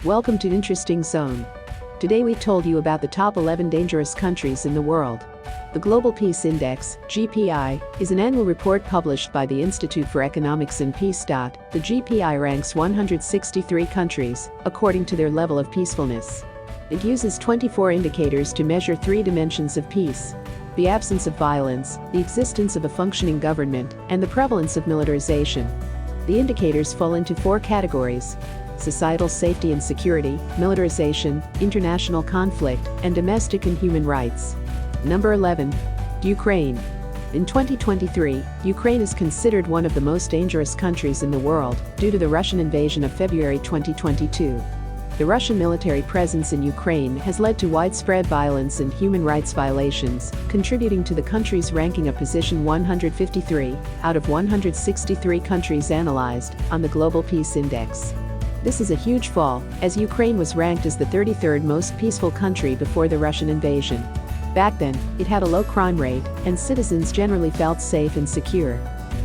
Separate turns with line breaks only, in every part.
Welcome to Interesting Zone. Today we told you about the top 11 dangerous countries in the world. The Global Peace Index, GPI, is an annual report published by the Institute for Economics and Peace. The GPI ranks 163 countries, according to their level of peacefulness. It uses 24 indicators to measure 3 dimensions of peace: the absence of violence, the existence of a functioning government, and the prevalence of militarization. The indicators fall into 4 categories: societal safety and security, militarization, international conflict, and domestic and human rights. Number 11. Ukraine. In 2023, Ukraine is considered one of the most dangerous countries in the world due to the Russian invasion of February 2022. The Russian military presence in Ukraine has led to widespread violence and human rights violations, contributing to the country's ranking of position 153 out of 163 countries analyzed on the Global Peace Index. This is a huge fall, as Ukraine was ranked as the 33rd most peaceful country before the Russian invasion. Back then, it had a low crime rate, and citizens generally felt safe and secure.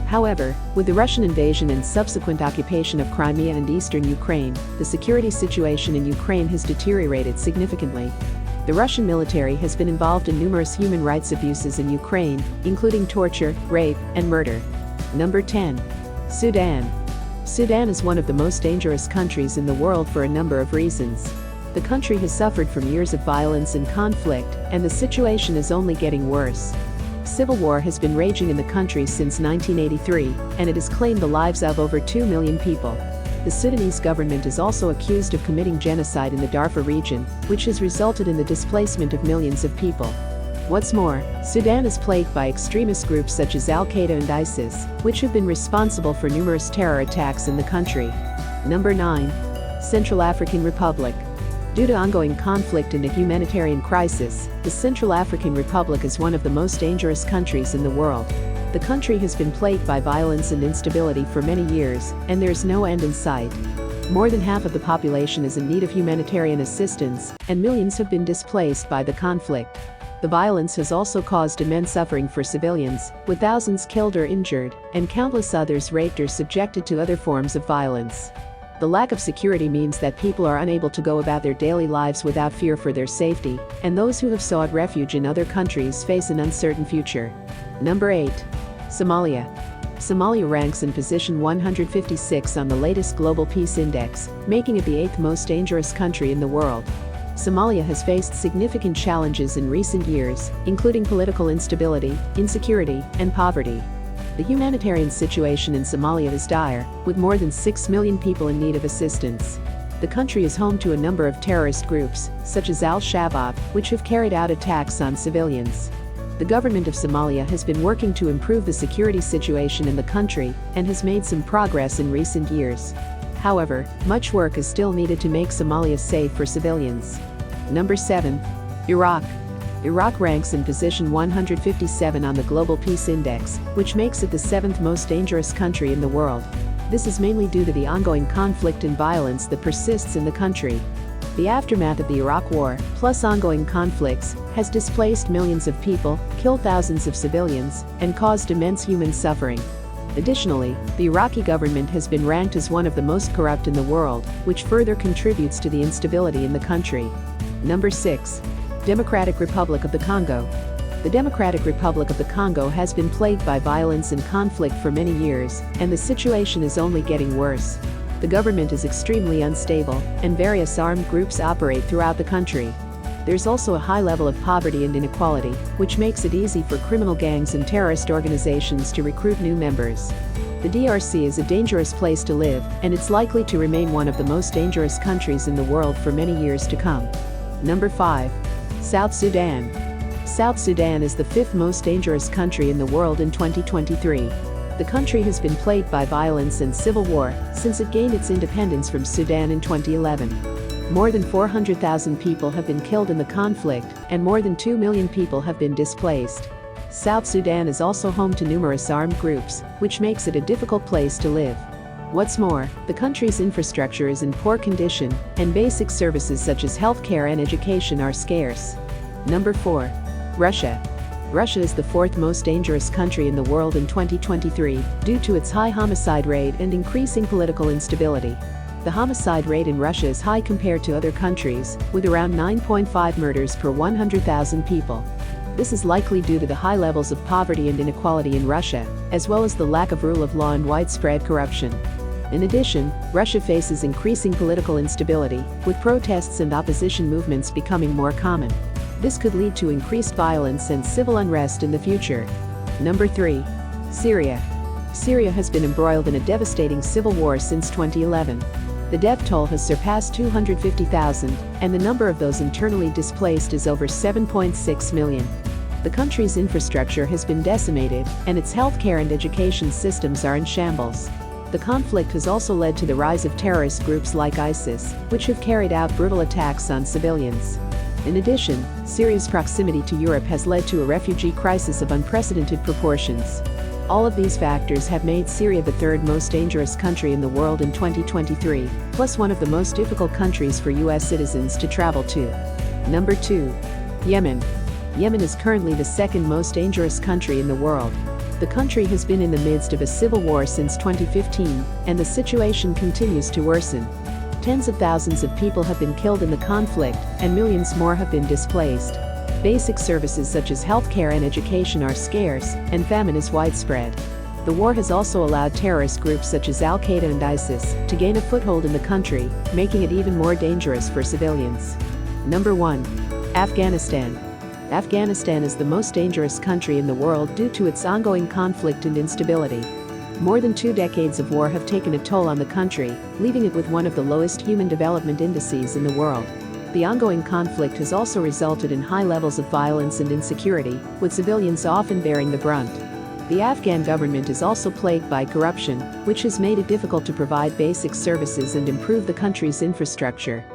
However, with the Russian invasion and subsequent occupation of Crimea and eastern Ukraine, the security situation in Ukraine has deteriorated significantly. The Russian military has been involved in numerous human rights abuses in Ukraine, including torture, rape, and murder. Number 10. Sudan. Sudan is one of the most dangerous countries in the world for a number of reasons. The country has suffered from years of violence and conflict, and the situation is only getting worse. Civil war has been raging in the country since 1983, and it has claimed the lives of over 2 million people. The Sudanese government is also accused of committing genocide in the Darfur region, which has resulted in the displacement of millions of people. What's more, Sudan is plagued by extremist groups such as Al-Qaeda and ISIS, which have been responsible for numerous terror attacks in the country. Number 9. Central African Republic. Due to ongoing conflict and a humanitarian crisis, the Central African Republic is one of the most dangerous countries in the world. The country has been plagued by violence and instability for many years, and there is no end in sight. More than half of the population is in need of humanitarian assistance, and millions have been displaced by the conflict. The violence has also caused immense suffering for civilians, with thousands killed or injured, and countless others raped or subjected to other forms of violence. The lack of security means that people are unable to go about their daily lives without fear for their safety, and those who have sought refuge in other countries face an uncertain future. Number 8. Somalia. Somalia ranks in position 156 on the latest Global Peace Index, making it the 8th most dangerous country in the world. Somalia has faced significant challenges in recent years, including political instability, insecurity, and poverty. The humanitarian situation in Somalia is dire, with more than 6 million people in need of assistance. The country is home to a number of terrorist groups, such as Al-Shabaab, which have carried out attacks on civilians. The government of Somalia has been working to improve the security situation in the country and has made some progress in recent years. However, much work is still needed to make Somalia safe for civilians. Number 7. Iraq. Iraq ranks in position 157 on the Global Peace Index, which makes it the 7th most dangerous country in the world. This is mainly due to the ongoing conflict and violence that persists in the country. The aftermath of the Iraq War, plus ongoing conflicts, has displaced millions of people, killed thousands of civilians, and caused immense human suffering. Additionally, the Iraqi government has been ranked as one of the most corrupt in the world, which further contributes to the instability in the country. Number 6. Democratic Republic of the Congo. The Democratic Republic of the Congo has been plagued by violence and conflict for many years, and the situation is only getting worse. The government is extremely unstable, and various armed groups operate throughout the country. There's also a high level of poverty and inequality, which makes it easy for criminal gangs and terrorist organizations to recruit new members. The DRC is a dangerous place to live, and it's likely to remain one of the most dangerous countries in the world for many years to come. Number 5. South Sudan. South Sudan is the 5th most dangerous country in the world in 2023. The country has been plagued by violence and civil war since it gained its independence from Sudan in 2011. More than 400,000 people have been killed in the conflict, and more than 2 million people have been displaced. South Sudan is also home to numerous armed groups, which makes it a difficult place to live. What's more, the country's infrastructure is in poor condition, and basic services such as healthcare and education are scarce. Number 4. Russia. Russia is the 4th most dangerous country in the world in 2023 due to its high homicide rate and increasing political instability. The homicide rate in Russia is high compared to other countries, with around 9.5 murders per 100,000 people. This is likely due to the high levels of poverty and inequality in Russia, as well as the lack of rule of law and widespread corruption. In addition, Russia faces increasing political instability, with protests and opposition movements becoming more common. This could lead to increased violence and civil unrest in the future. Number 3. Syria. Syria has been embroiled in a devastating civil war since 2011. The death toll has surpassed 250,000, and the number of those internally displaced is over 7.6 million. The country's infrastructure has been decimated, and its healthcare and education systems are in shambles. The conflict has also led to the rise of terrorist groups like ISIS, which have carried out brutal attacks on civilians. In addition, Syria's proximity to Europe has led to a refugee crisis of unprecedented proportions. All of these factors have made Syria the third most dangerous country in the world in 2023, plus one of the most difficult countries for U.S. citizens to travel to. Number 2. Yemen. Yemen is currently the second most dangerous country in the world. The country has been in the midst of a civil war since 2015, and the situation continues to worsen. Tens of thousands of people have been killed in the conflict, and millions more have been displaced. Basic services such as healthcare and education are scarce, and famine is widespread. The war has also allowed terrorist groups such as Al-Qaeda and ISIS to gain a foothold in the country, making it even more dangerous for civilians. Number 1. Afghanistan. Afghanistan is the most dangerous country in the world due to its ongoing conflict and instability. More than 2 decades of war have taken a toll on the country, leaving it with one of the lowest human development indices in the world. The ongoing conflict has also resulted in high levels of violence and insecurity, with civilians often bearing the brunt. The Afghan government is also plagued by corruption, which has made it difficult to provide basic services and improve the country's infrastructure.